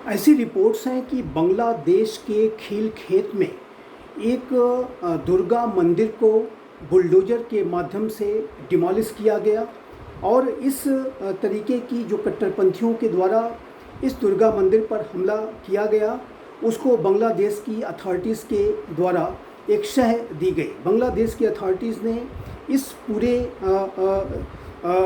ऐसी रिपोर्ट्स हैं कि बांग्लादेश के खील खेत में एक दुर्गा मंदिर को बुलडोज़र के माध्यम से डिमोलिश किया गया और इस तरीके की जो कट्टरपंथियों के द्वारा इस दुर्गा मंदिर पर हमला किया गया उसको बांग्लादेश की अथॉरिटीज़ के द्वारा एक शह दी गई। बांग्लादेश की अथॉरिटीज़ ने इस पूरे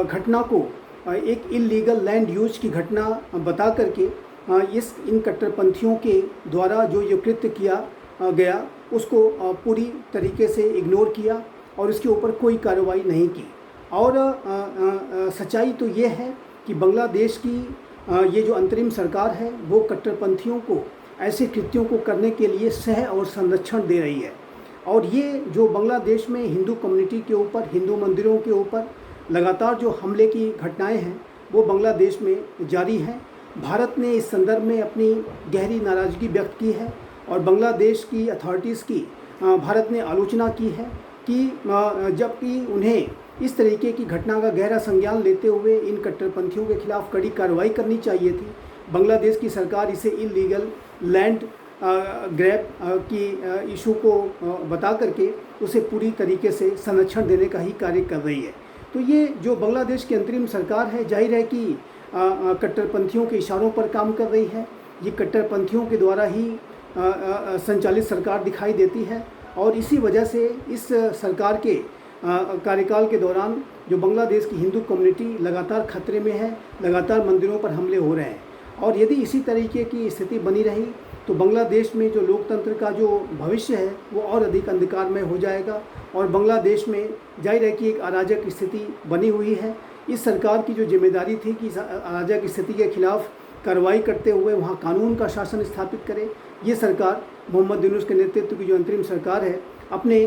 घटना को एक इल्लीगल लैंड यूज की घटना बता करके इन कट्टरपंथियों के द्वारा जो कृत्य किया गया उसको पूरी तरीके से इग्नोर किया और इसके ऊपर कोई कार्रवाई नहीं की। और सच्चाई तो ये है कि बांग्लादेश की ये जो अंतरिम सरकार है वो कट्टरपंथियों को ऐसे कृत्यों को करने के लिए सह और संरक्षण दे रही है। और ये जो बांग्लादेश में हिंदू कम्युनिटी के ऊपर, हिंदू मंदिरों के ऊपर लगातार जो हमले की घटनाएं हैं वो बांग्लादेश में जारी हैं। भारत ने इस संदर्भ में अपनी गहरी नाराज़गी व्यक्त की है और बांग्लादेश की अथॉरिटीज़ की भारत ने आलोचना की है कि जबकि उन्हें इस तरीके की घटना का गहरा संज्ञान लेते हुए इन कट्टरपंथियों के खिलाफ कड़ी कार्रवाई करनी चाहिए थी। बांग्लादेश की सरकार इसे इल्लीगल लैंड ग्रैब की इशू को बता करके उसे पूरी तरीके से संरक्षण देने का ही कार्य कर रही है। तो ये जो बांग्लादेश की अंतरिम सरकार है जाहिर है कि कट्टरपंथियों के इशारों पर काम कर रही है। ये कट्टरपंथियों के द्वारा ही संचालित सरकार दिखाई देती है और इसी वजह से इस सरकार के कार्यकाल के दौरान जो बांग्लादेश की हिंदू कम्युनिटी लगातार खतरे में है, लगातार मंदिरों पर हमले हो रहे हैं। और यदि इसी तरीके की स्थिति बनी रही तो बांग्लादेश में जो लोकतंत्र का जो भविष्य है वो और अधिक अंधकारमय हो जाएगा और बांग्लादेश में जाहिर है कि एक अराजक स्थिति बनी हुई है। इस सरकार की जो जिम्मेदारी थी कि अराजक स्थिति के खिलाफ कार्रवाई करते हुए वहाँ कानून का शासन स्थापित करे, ये सरकार मोहम्मद यूनूस के नेतृत्व की जो अंतरिम सरकार है अपने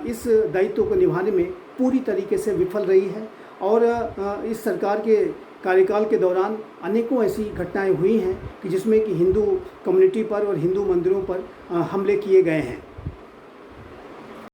इस दायित्व को निभाने में पूरी तरीके से विफल रही है। और इस सरकार के कार्यकाल के दौरान अनेकों ऐसी घटनाएं हुई हैं कि जिसमें कि हिंदू कम्युनिटी पर और हिंदू मंदिरों पर हमले किए गए हैं।